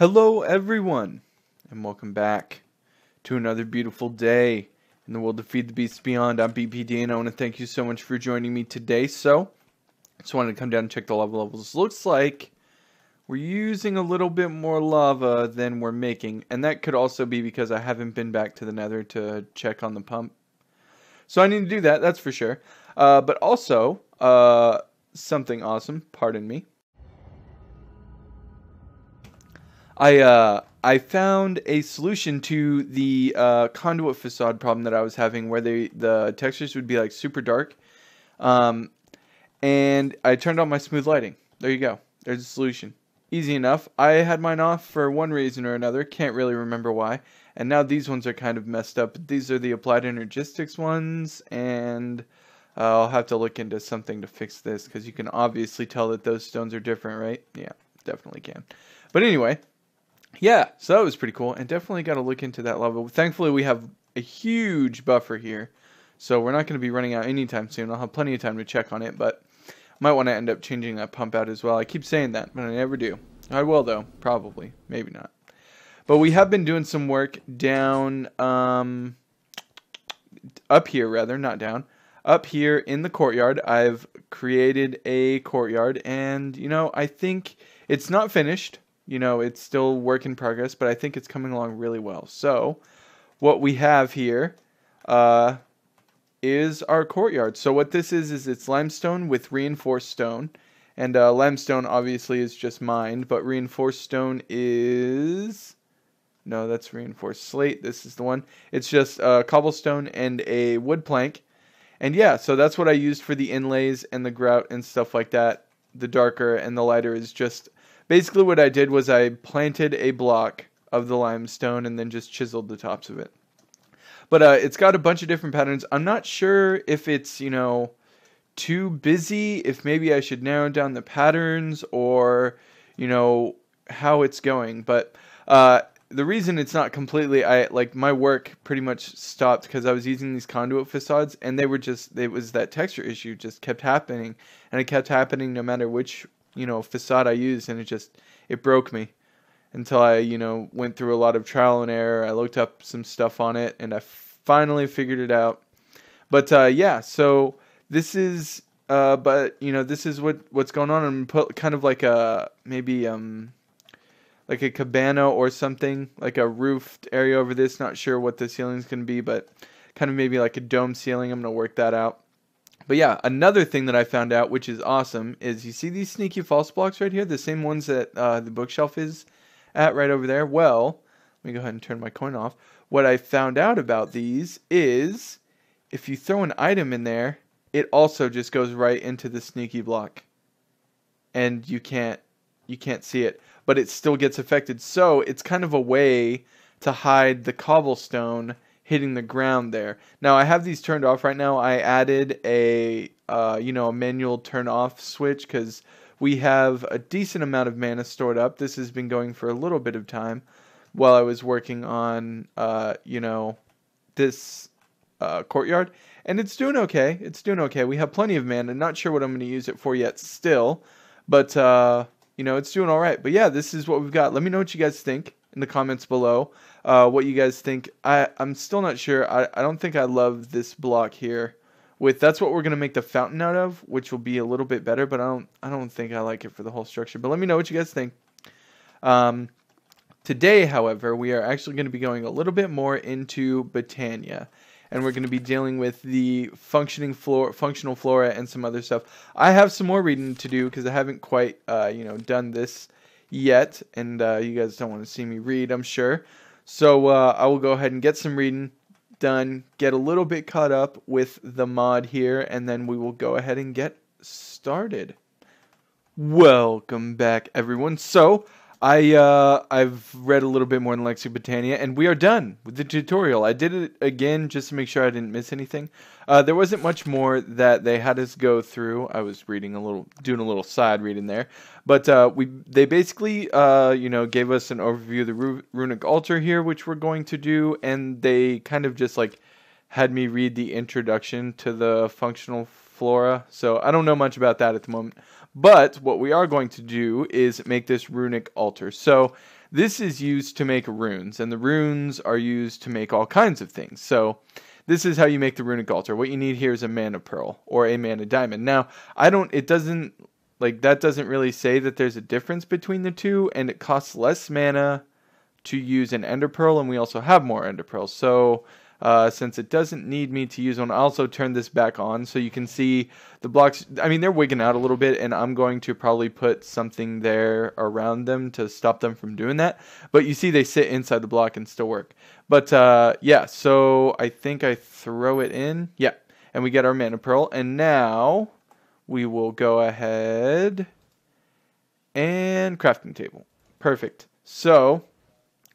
Hello everyone, and welcome back to another beautiful day in the world of Feed the Beasts Beyond. I'm BPD, and I want to thank you so much for joining me today. So, just wanted to come down and check the lava levels. Looks like we're using a little bit more lava than we're making, and that could also be because I haven't been back to the nether to check on the pump. So I need to do that, that's for sure. But also, something awesome, pardon me. I found a solution to the conduit facade problem that I was having, where the textures would be like super dark, and I turned on my smooth lighting. There you go. There's a solution. Easy enough. I had mine off for one reason or another. Can't really remember why. And now these ones are kind of messed up. These are the applied energistics ones, and I'll have to look into something to fix this, because you can obviously tell that those stones are different, right? Yeah, definitely can. But anyway. Yeah, so that was pretty cool, and definitely got to look into that level. Thankfully, we have a huge buffer here, so we're not going to be running out anytime soon. I'll have plenty of time to check on it, but I might want to end up changing that pump out as well. I keep saying that, but I never do. I will, though. Probably. Maybe not. But we have been doing some work down, up here, rather, not down. Up here in the courtyard, I've created a courtyard, and, you know, I think it's not finished. You know, it's still work in progress, but I think it's coming along really well. So, what we have here is our courtyard. So what this is it's limestone with reinforced stone. And limestone obviously is just mined, but reinforced stone is... No, that's reinforced slate. This is the one. It's just cobblestone and a wood plank. And yeah, so that's what I used for the inlays and the grout and stuff like that. The darker and the lighter is just... Basically what I did was I planted a block of the limestone and then just chiseled the tops of it. But it's got a bunch of different patterns. I'm not sure if it's, you know, too busy, if maybe I should narrow down the patterns, or, you know, how it's going. But the reason it's not completely, my work pretty much stopped because I was using these conduit facades, and they were just, it was that texture issue just kept happening, and it kept happening no matter which, you know, facade I used, and it broke me until I, you know, went through a lot of trial and error. I looked up some stuff on it, and I finally figured it out. But yeah, so this is, but you know, this is what's going on. I'm put kind of like a maybe like a cabana or something, like a roofed area over this. Not sure what the ceiling's gonna be, but kind of maybe like a dome ceiling. I'm gonna work that out. But yeah, another thing that I found out, which is awesome, is you see these sneaky false blocks right here? The same ones that the bookshelf is at right over there? Well, let me go ahead and turn my coin off. What I found out about these is if you throw an item in there, it also just goes right into the sneaky block. And you can't see it, but it still gets affected. So it's kind of a way to hide the cobblestone hitting the ground there. Now I have these turned off right now. I added a you know, a manual turn off switch because we have a decent amount of mana stored up. This has been going for a little bit of time while I was working on you know, this courtyard, and it's doing okay. It's doing okay. We have plenty of mana. Not sure what I'm going to use it for yet still, but you know, it's doing all right. But yeah, this is what we've got. Let me know what you guys think in the comments below. What you guys think. I'm still not sure. I don't think I love this block here. That's what we're gonna make the fountain out of, which will be a little bit better. But I don't think I like it for the whole structure. But let me know what you guys think. Today, however, we are actually going to be going a little bit more into Botania, and we're going to be dealing with the functional flora and some other stuff. I have some more reading to do because I haven't quite you know, done this yet, and you guys don't want to see me read, I'm sure. So I will go ahead and get some reading done, get a little bit caught up with the mod here, and then we will go ahead and get started. Welcome back, everyone. So I've read a little bit more in Lexi Botania, and we are done with the tutorial. I did it again just to make sure I didn't miss anything. There wasn't much more that they had us go through. I was reading doing a little side reading there, but they basically you know, gave us an overview of the runic altar here, which we're going to do, and they kind of just like had me read the introduction to the functional flora. So I don't know much about that at the moment. But what we are going to do is make this runic altar. So This is used to make runes, and the runes are used to make all kinds of things. So this is how you make the runic altar. What you need here is a mana pearl or a mana diamond. Now, it doesn't, like, that doesn't really say that there's a difference between the two, and it costs less mana to use an ender pearl, and we also have more ender pearls. So since it doesn't need me to use one, I'll also turn this back on so you can see the blocks. I mean, they're wigging out a little bit, and I'm going to probably put something there around them to stop them from doing that. But you see they sit inside the block and still work. But yeah, so I think I throw it in. Yeah, and we get our mana pearl. And now we will go ahead and crafting table. Perfect. So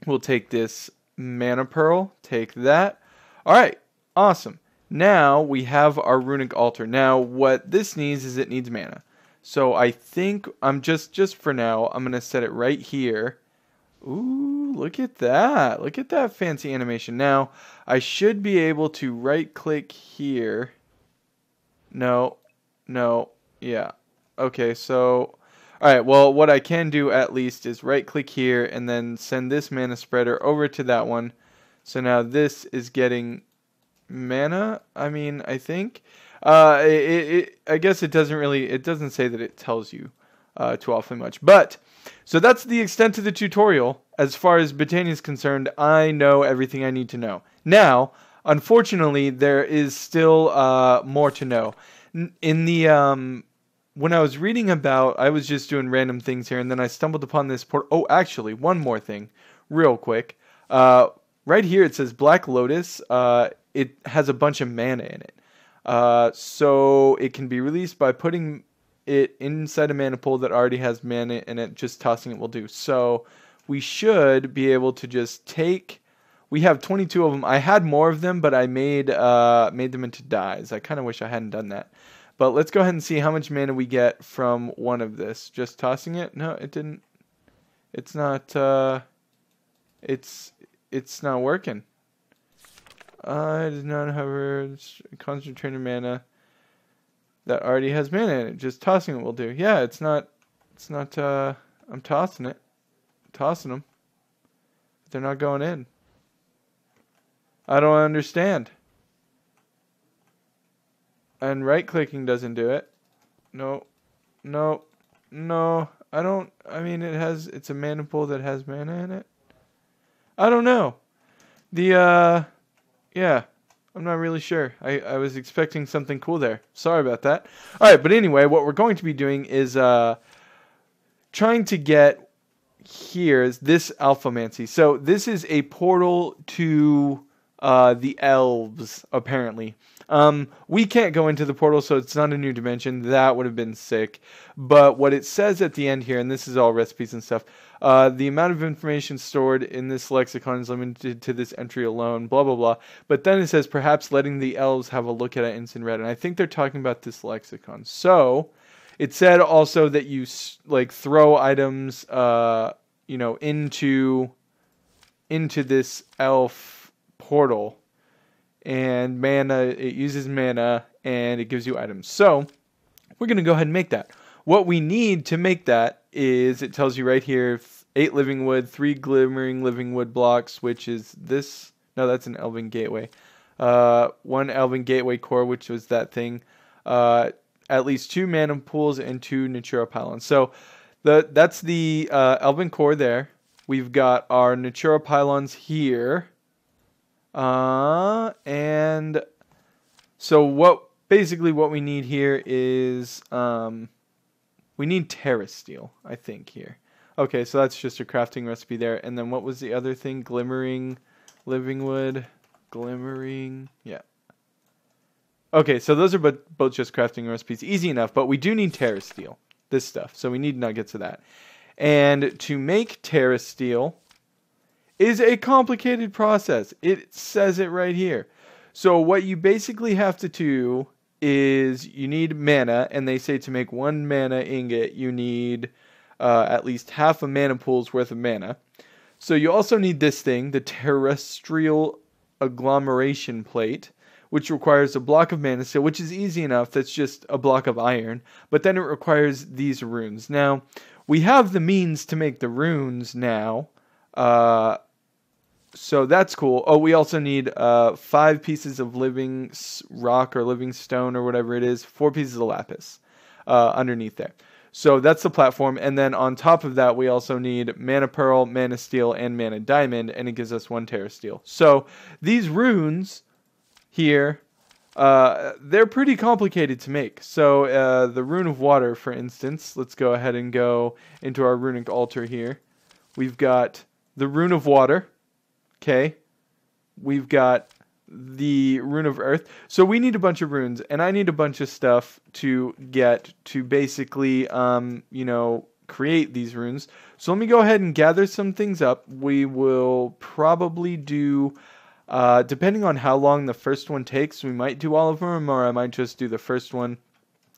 we'll take this mana pearl, take that. All right, awesome. Now we have our runic altar. Now what this needs is it needs mana. So I think I'm just for now, I'm going to set it right here. Ooh, look at that. Look at that fancy animation. Now I should be able to right click here. No, yeah. Okay, so alright, well, what I can do at least is right-click here and then send this mana spreader over to that one. So now this is getting mana, I think. I guess it doesn't say that it tells you too awfully much. But, so that's the extent of the tutorial. As far as Botania is concerned, I know everything I need to know. Now, unfortunately, there is still more to know. In the when I was reading about, I was just doing random things here, and then I stumbled upon this portal. Oh, actually, one more thing, real quick. Right here it says Black Lotus. It has a bunch of mana in it. So it can be released by putting it inside a mana pool that already has mana in it. Just tossing it will do. So we should be able to just take... We have 22 of them. I had more of them, but I made them into dyes. I kind of wish I hadn't done that. But let's go ahead and see how much mana we get from one of this. Just tossing it? No, it didn't. It's not. It's not working. It does not have a concentrated mana that already has mana in it. Just tossing it will do. Yeah, it's not. It's not. I'm tossing it. Tossing them. But they're not going in. I don't understand. And right-clicking doesn't do it. No. I don't. It's a mana pool that has mana in it. I don't know. Yeah. I'm not really sure. I was expecting something cool there. Sorry about that. Alright, but anyway, what we're going to be doing is trying to get here is this Alphamancy. So this is a portal to the Elves, apparently. We can't go into the portal, so it's not a new dimension. That would have been sick. But what it says at the end here, and this is all recipes and stuff, the amount of information stored in this lexicon is limited to this entry alone, blah, blah, blah. But then it says, perhaps letting the elves have a look at it in red. And I think they're talking about this lexicon. So it said also that you throw items, into this elf portal. And mana, it uses mana, and it gives you items. So, we're going to go ahead and make that. What we need to make that is, it tells you right here, 8 living wood, 3 glimmering living wood blocks, which is this. No, that's an elven gateway. 1 elven gateway core, which was that thing. At least 2 mana pools and 2 Natura pylons. So, that's the elven core there. We've got our Natura pylons here. And so what we need here is, we need terra steel, I think, here. Okay, so that's just a crafting recipe there. And then what was the other thing? Glimmering, living wood, glimmering, yeah. Okay, so those are both just crafting recipes. Easy enough, but we do need terra steel, this stuff. So we need nuggets of that. And to make terra steel is a complicated process. It says it right here. So what you basically have to do is you need mana, and they say to make 1 mana ingot, you need at least half a mana pool's worth of mana. So you also need this thing, the terrestrial agglomeration plate, which requires a block of mana steel, which is easy enough. That's just a block of iron. But then it requires these runes. Now, we have the means to make the runes now. So that's cool. Oh, we also need 5 pieces of living rock or living stone or whatever it is. 4 pieces of lapis underneath there. So that's the platform. And then on top of that, we also need mana pearl, mana steel, and mana diamond. And it gives us 1 terra steel. So these runes here, they're pretty complicated to make. So the rune of water, for instance, let's go ahead and go into our runic altar here. We've got the rune of water. Okay, we've got the rune of earth. So we need a bunch of runes, and I need a bunch of stuff to get to basically, you know, create these runes. So let me go ahead and gather some things up. We will probably do, depending on how long the first one takes, we might do all of them, or I might just do the first one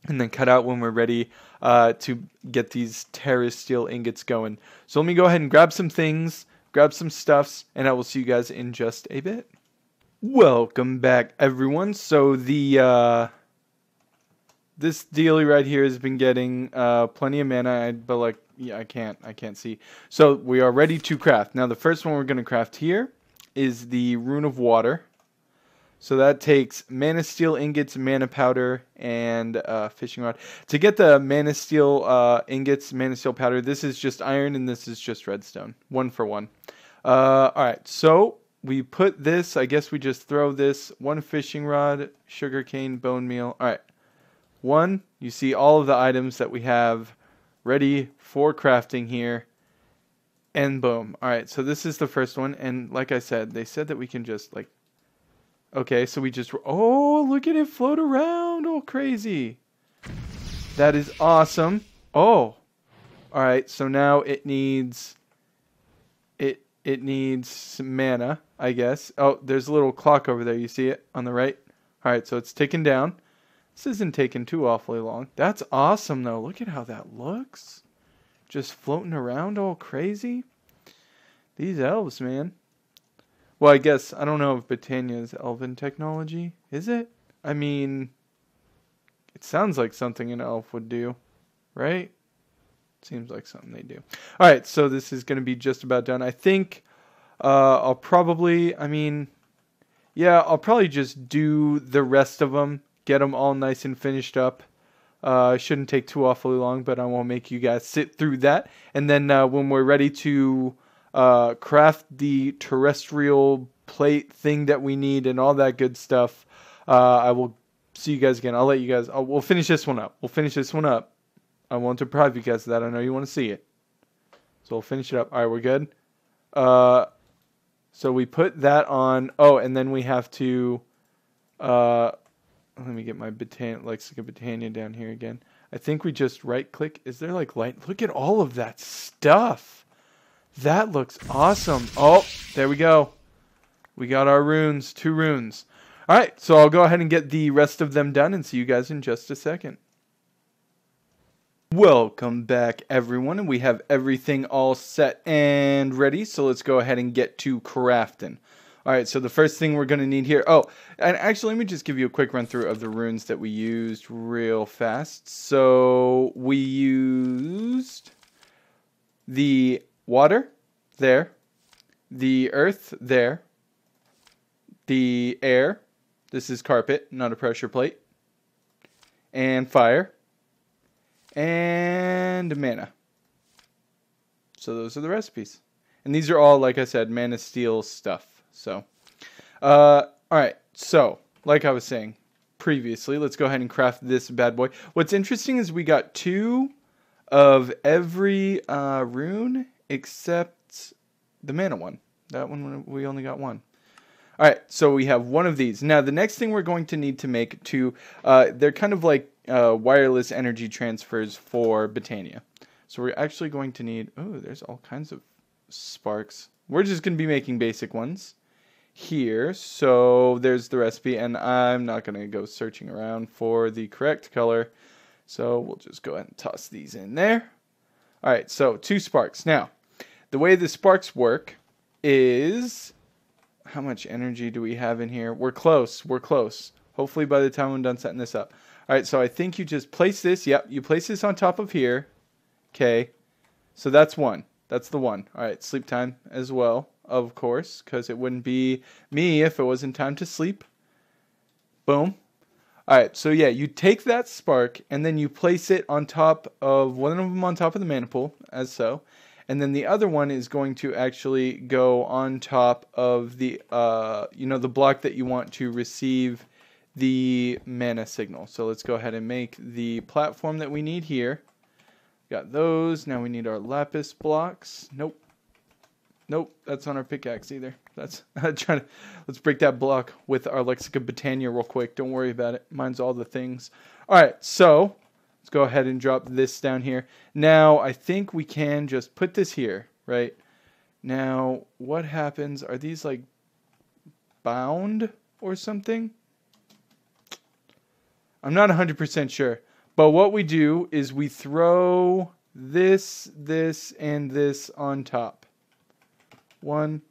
and then cut out when we're ready to get these terra steel ingots going. So let me go ahead and grab some things. Grab some stuffs, and I will see you guys in just a bit. Welcome back, everyone. So the this dealie right here has been getting plenty of mana, but like, yeah, I can't see. So we are ready to craft. Now the first one we're going to craft here is the rune of water. So that takes mana steel ingots, mana powder, and fishing rod. To get the mana steel ingots, mana steel powder, this is just iron and this is just redstone. 1 for 1. Alright, so we put this, I guess we just throw this, 1 fishing rod, sugarcane, bone meal. Alright, 1, you see all of the items that we have ready for crafting here. And boom. Alright, so this is the first one. And like I said, they said that we can just like... Okay, so we just... Oh, look at it float around all crazy. That is awesome. Oh. Alright, so now it needs... It needs some mana, I guess. Oh, there's a little clock over there. You see it on the right? Alright, so it's ticking down. This isn't taking too awfully long. That's awesome, though. Look at how that looks. Just floating around all crazy. These elves, man. Well, I guess, I don't know if Britannia is elven technology. Is it? I mean, it sounds like something an elf would do, right? Seems like something they do. Alright, so this is going to be just about done. I think I'll probably, I'll probably just do the rest of them. Get them all nice and finished up. Shouldn't take too awfully long, but I won't make you guys sit through that. And then when we're ready to... craft the terrestrial plate thing that we need and all that good stuff. I will see you guys again. I'll let you guys... we'll finish this one up. I won't deprive you guys of that. I know you want to see it. So we'll finish it up. Alright, we're good. So we put that on... Oh, and then we have to... let me get my Britannia down here again. I think we just right-click. Is there like light? Look at all of that stuff. That looks awesome. Oh, there we go. We got our runes, 2 runes. All right, so I'll go ahead and get the rest of them done and see you guys in just a second. Welcome back, everyone, and we have everything all set and ready, so let's go ahead and get to crafting. All right, so the first thing we're going to need here... Oh, and actually, let me just give you a quick run-through of the runes that we used real fast. So we used the... water, there. The earth, there. The air, this is carpet, not a pressure plate. And fire. And mana. So those are the recipes. And these are all, like I said, mana steel stuff. So, alright, so, like I was saying previously, let's go ahead and craft this bad boy. What's interesting is we got 2 of every rune except the mana one. That one, we only got 1. Alright, so we have 1 of these. Now, the next thing we're going to need to make 2, they're kind of like wireless energy transfers for Britannia. So we're actually going to need... Oh, there's all kinds of sparks. We're just going to be making basic ones here. So there's the recipe, and I'm not going to go searching around for the correct color. So we'll just go ahead and toss these in there. Alright, so 2 sparks. Now, the way the sparks work is... How much energy do we have in here? We're close. We're close. Hopefully by the time I'm done setting this up. Alright, so I think you just place this. Yep, you place this on top of here. Okay. So that's 1. That's the one. All right, sleep time as well, of course, because it wouldn't be me if it wasn't time to sleep. Boom. All right, so yeah, you take that spark and then you place it on top of one of them on top of the mana pool, as so. And then the other one is going to actually go on top of the, the block that you want to receive the mana signal. So let's go ahead and make the platform that we need here. Got those. Now we need our lapis blocks. Nope. Nope, that's on our pickaxe either. That's let's break that block with our Lexica Botania real quick. Don't worry about it. Mine's all the things. All right, so let's go ahead and drop this down here. Now, I think we can just put this here, right? Now, what happens? Are these like bound or something? I'm not 100% sure. But what we do is we throw this, and this on top. 1,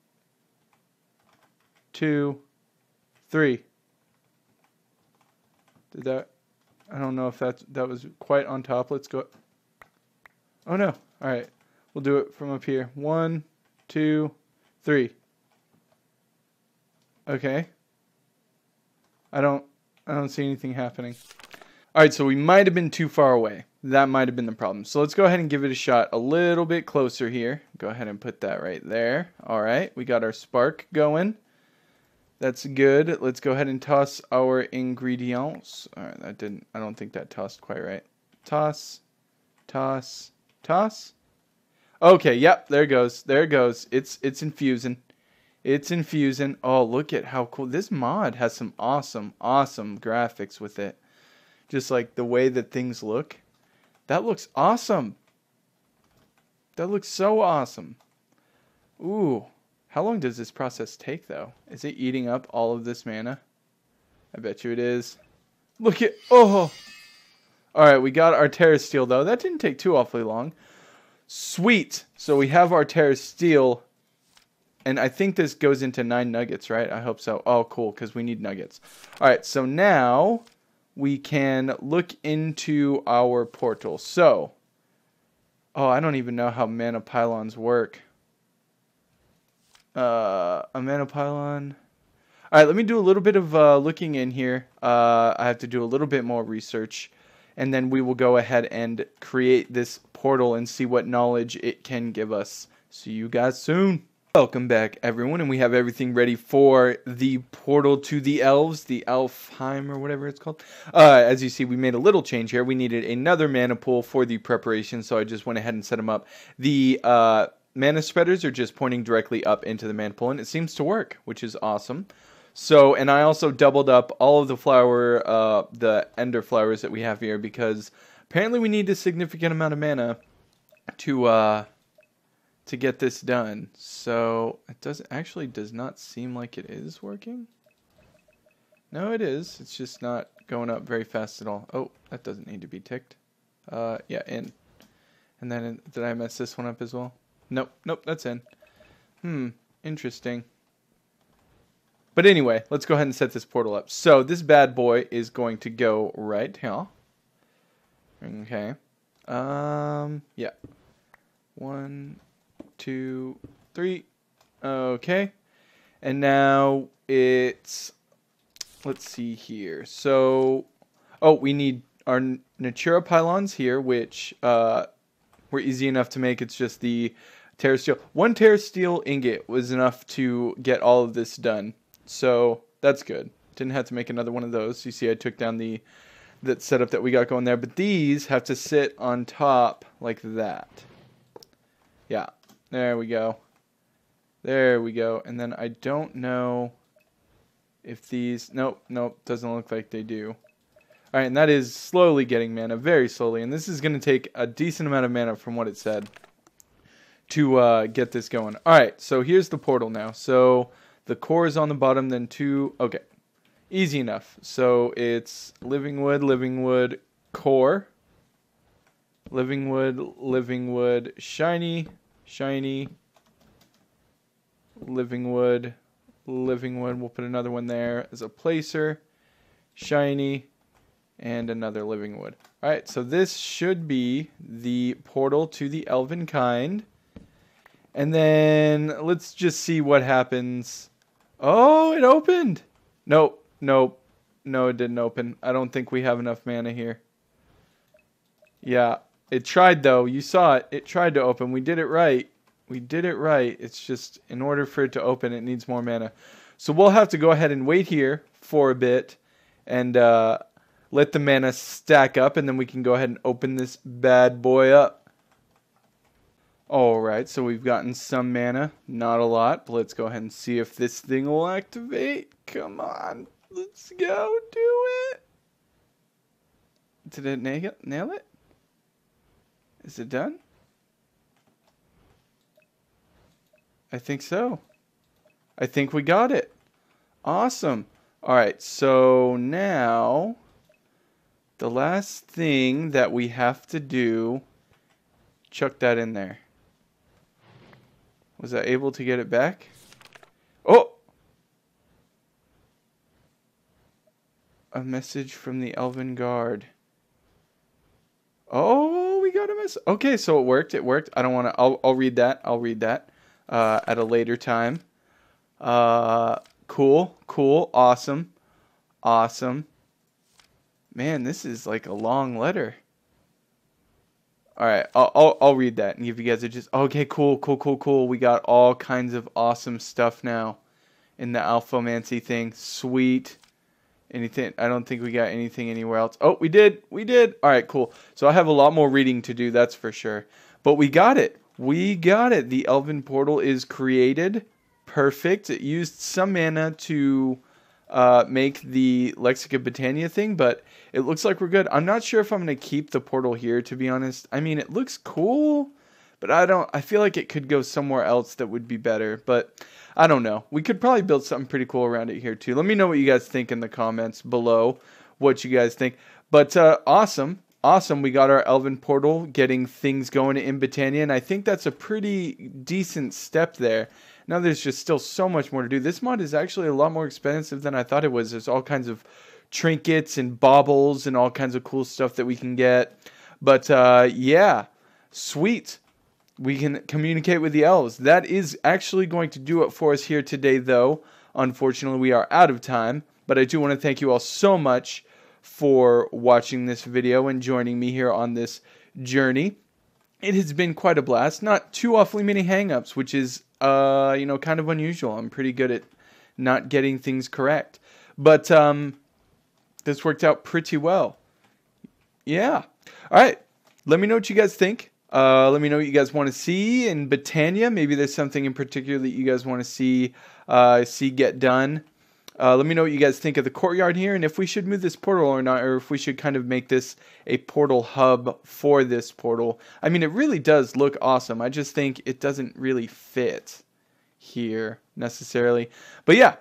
2, 3. Did that? I don't know if that was quite on top. Let's go. Oh no! All right, we'll do it from up here. 1, 2, 3. Okay. I don't see anything happening. All right, so we might have been too far away. That might have been the problem. So let's go ahead and give it a shot a little bit closer here. Go ahead and put that right there. All right, we got our spark going. That's good. Let's go ahead and toss our ingredients. All right, I don't think that tossed quite right. Toss, toss, toss. Okay, yep, there it goes. There it goes. It's infusing. It's infusing. Oh, look at how cool. This mod has some awesome graphics with it. Just like the way that things look. That looks awesome. That looks so awesome. Ooh. How long does this process take, though? Is it eating up all of this mana? I bet you it is. Look at... Oh! Alright, we got our Terra Steel, though. That didn't take too awfully long. Sweet! So we have our Terra Steel. And I think this goes into 9 nuggets, right? I hope so. Oh, cool, because we need nuggets. Alright, so now... we can look into our portal. So, I don't even know how mana pylons work. A mana pylon. All right, let me do a little bit of looking in here. I have to do a little bit more research, and then we will go ahead and create this portal and see what knowledge it can give us. See you guys soon. Welcome back, everyone, and we have everything ready for the portal to the Elves, the Alfheim or whatever it's called. As you see, we made a little change here. We needed another mana pool for the preparation, so I just went ahead and set them up. The mana spreaders are just pointing directly up into the mana pool, and it seems to work, which is awesome. So, and I also doubled up all of the ender flowers that we have here, because apparently we need a significant amount of mana to get this done. So it does not seem like it is working. No, it is. It's just not going up very fast at all. Oh, that doesn't need to be ticked. Yeah, in. And then did I mess this one up as well? Nope, that's in. Interesting. But anyway, let's go ahead and set this portal up. So this bad boy is going to go right here. Okay. Yeah. 1, 2, 3. Okay. And now it's, let's see here. So, we need our Natura pylons here, which were easy enough to make. It's just the Terra Steel. 1 Terra Steel ingot was enough to get all of this done. So that's good. Didn't have to make another one of those. You see I took down that setup that we got going there. But these have to sit on top like that. Yeah. There we go. There we go. And then I don't know if these... Nope, doesn't look like they do. Alright, and that is slowly getting mana, very slowly. And this is going to take a decent amount of mana from what it said to get this going. Alright, so here's the portal now. So the core is on the bottom, then 2... Okay, easy enough. So it's living wood, core. Living wood, shiny... living wood, we'll put another one there as a placer, shiny, and another living wood. Alright, so this should be the portal to the elven kind, And then let's just see what happens. Oh, it opened. Nope, nope. No, it didn't open. I don't think we have enough mana here. Yeah, it tried though. You saw it. It tried to open. We did it right. We did it right. It's just in order for it to open, it needs more mana. So we'll have to go ahead and wait here for a bit and let the mana stack up, and then we can go ahead and open this bad boy up. Alright, so we've gotten some mana. Not a lot, but let's go ahead and see if this thing will activate. Come on. Let's go. Do it. Did it nail it? Is it done? I think so. I think we got it. Awesome. Alright, so now the last thing that we have to do, chuck that in there. Was I able to get it back? Oh! A message from the Elven Guard. Oh, we got a message. Okay, so it worked. It worked. I don't want to. I'll read that. I'll read that at a later time. Cool. Cool. Awesome. Awesome. Man, this is like a long letter. All right, I'll read that and give you guys a just. Okay, cool, cool, cool, cool. We got all kinds of awesome stuff now in the Alphomancy thing. Sweet. Anything? I don't think we got anything anywhere else. Oh, we did. We did. All right, cool. So I have a lot more reading to do, that's for sure. But we got it. We got it. The Elven Portal is created. Perfect. It used some mana to make the Lexica Botania thing, but it looks like we're good. I'm not sure if I'm going to keep the portal here, to be honest. I mean, it looks cool, but I feel like it could go somewhere else that would be better, but I don't know. We could probably build something pretty cool around it here too. Let me know what you guys think in the comments below, what you guys think. But awesome. Awesome. We got our Elven Portal getting things going in Botania, and I think that's a pretty decent step there. Now there's just still so much more to do. This mod is actually a lot more expensive than I thought it was. There's all kinds of trinkets and baubles and all kinds of cool stuff that we can get. But yeah, sweet. We can communicate with the elves. That is actually going to do it for us here today, though. Unfortunately, we are out of time. But I do want to thank you all so much for watching this video and joining me here on this journey. It has been quite a blast. Not too awfully many hang-ups, which is, you know, kind of unusual. I'm pretty good at not getting things correct. But this worked out pretty well. Yeah. All right. Let me know what you guys think. Let me know what you guys want to see in Botania. Maybe there's something in particular that you guys want to see get done. Let me know what you guys think of the courtyard here, and if we should move this portal or not, or if we should kind of make this a portal hub for this portal. I mean, it really does look awesome. I just think it doesn't really fit here necessarily. But yeah,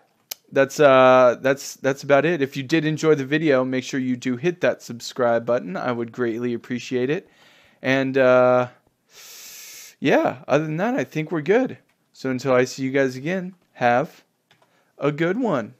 that's about it. If you did enjoy the video, make sure you do hit that subscribe button. I would greatly appreciate it. And yeah, other than that, I think we're good. So until I see you guys again, have a good one.